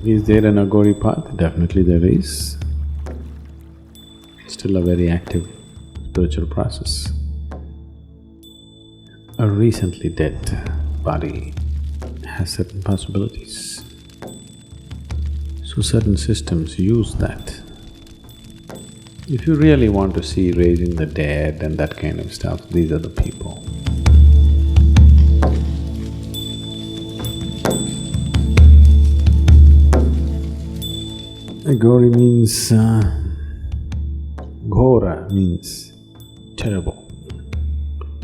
Is there an Aghori path? Definitely there is. Still a very active spiritual process. A recently dead body has certain possibilities. So certain systems use that. If you really want to see raising the dead and that kind of stuff, these are the people. Aghori means… Aghora means terrible.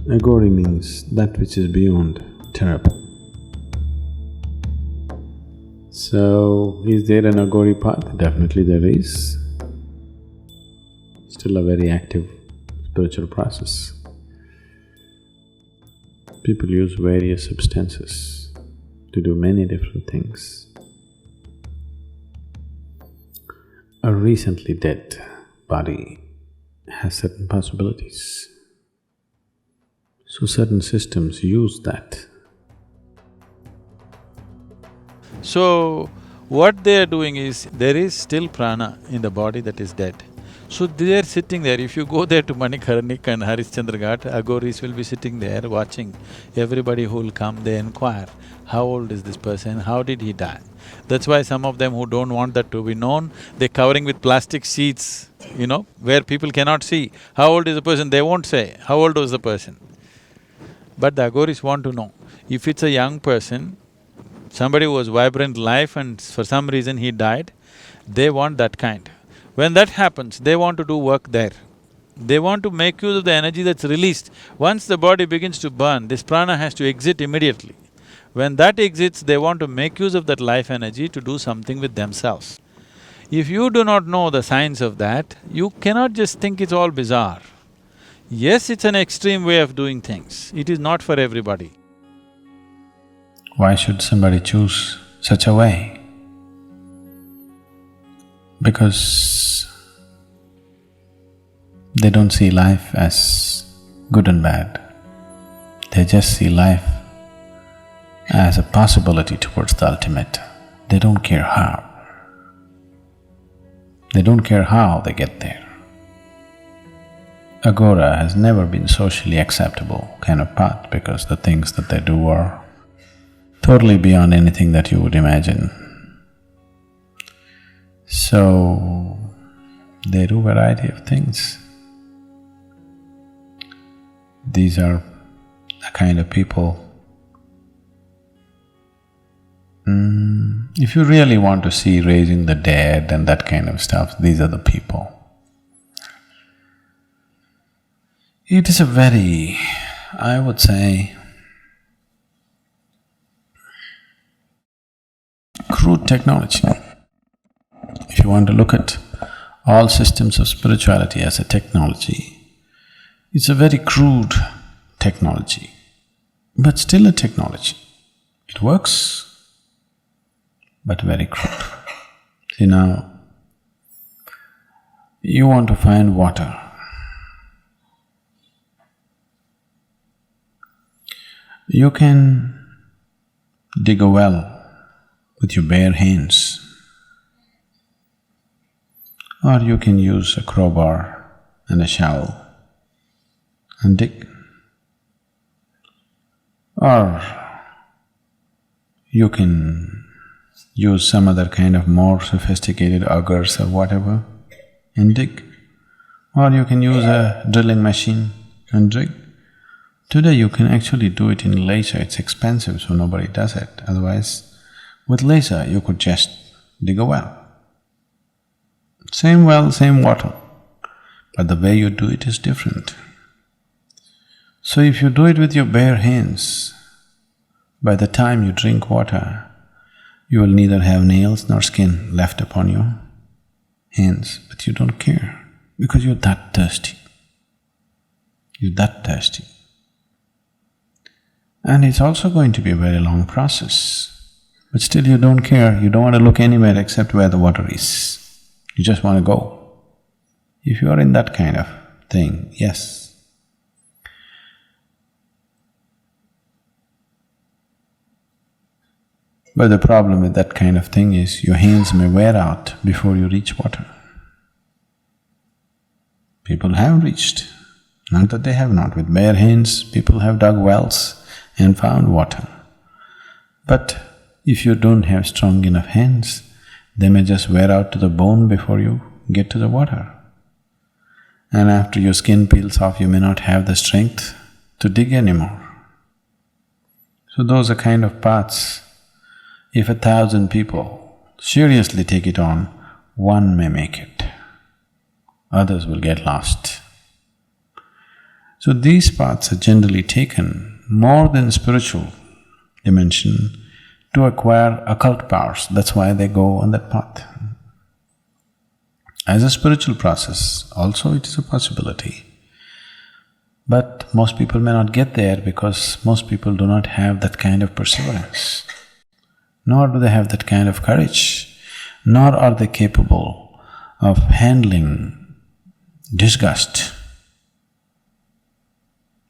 Aghori means that which is beyond terrible. So, is there an Aghori path? Definitely there is. Still a very active spiritual process. People use various substances to do many different things. A recently dead body has certain possibilities. So certain systems use that. So, what they are doing is, there is still prana in the body that is dead. So they are sitting there. If you go there to Manikarnik and Harishchandra Ghat, Aghoris will be sitting there watching everybody who will come, they inquire, how old is this person, how did he die? That's why some of them who don't want that to be known, they're covering with plastic sheets, where people cannot see. How old is the person? They won't say, how old was the person? But the Aghoris want to know. If it's a young person, somebody who was vibrant life and for some reason he died, they want that kind. When that happens, they want to do work there. They want to make use of the energy that's released. Once the body begins to burn, this prana has to exit immediately. When that exits, they want to make use of that life energy to do something with themselves. If you do not know the science of that, you cannot just think it's all bizarre. Yes, it's an extreme way of doing things, it is not for everybody. Why should somebody choose such a way? Because they don't see life as good and bad. They just see life as a possibility towards the ultimate. They don't care how. They don't care how they get there. Aghora has never been socially acceptable kind of path because the things that they do are totally beyond anything that you would imagine. So, they do variety of things. These are the kind of people… if you really want to see raising the dead and that kind of stuff, these are the people. It is a very, I would say, crude technology. If you want to look at all systems of spirituality as a technology, it's a very crude technology, but still a technology. It works, but very crude. See now, you want to find water. You can dig a well with your bare hands, or you can use a crowbar and a shovel and dig. Or you can use some other kind of more sophisticated augers or whatever and dig. Or you can use a drilling machine and dig. Today you can actually do it in laser. It's expensive, so nobody does it. Otherwise, with laser you could just dig a well. Same well, same water, but the way you do it is different. So if you do it with your bare hands, by the time you drink water, you will neither have nails nor skin left upon your hands, but you don't care because you're that thirsty. You're that thirsty. And it's also going to be a very long process, but still you don't care, you don't want to look anywhere except where the water is. You just want to go. If you are in that kind of thing, yes. But the problem with that kind of thing is your hands may wear out before you reach water. People have reached, not that they have not. With bare hands, people have dug wells and found water. But if you don't have strong enough hands, they may just wear out to the bone before you get to the water. And after your skin peels off, you may not have the strength to dig anymore. So those are kind of paths. If 1,000 people seriously take it on, one may make it, others will get lost. So these paths are generally taken more than spiritual dimension to acquire occult powers, that's why they go on that path. As a spiritual process, also it is a possibility. But most people may not get there because most people do not have that kind of perseverance, nor do they have that kind of courage, nor are they capable of handling disgust,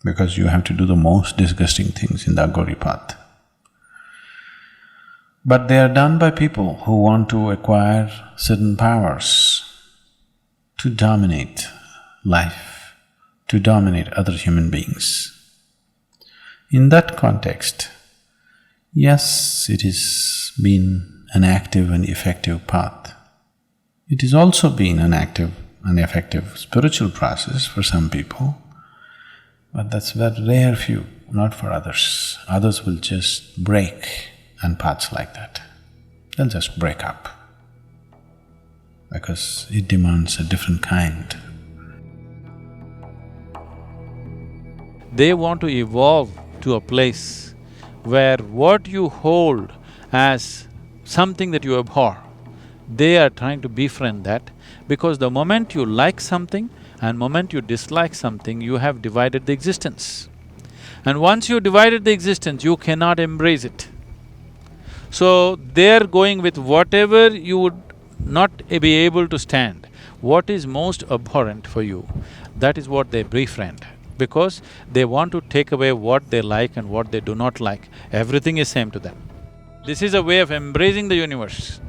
because you have to do the most disgusting things in the Aghori path. But they are done by people who want to acquire certain powers to dominate life, to dominate other human beings. In that context, yes, it has been an active and effective path. It has also been an active and effective spiritual process for some people, but that's very rare few, not for others. Others will just break on paths like that. They'll just break up because it demands a different kind. They want to evolve to a place where what you hold as something that you abhor, they are trying to befriend that, because the moment you like something and moment you dislike something, you have divided the existence. And once you divided the existence, you cannot embrace it. So, they're going with whatever you would not be able to stand. What is most abhorrent for you, that is what they befriend, because they want to take away what they like and what they do not like. Everything is same to them. This is a way of embracing the universe.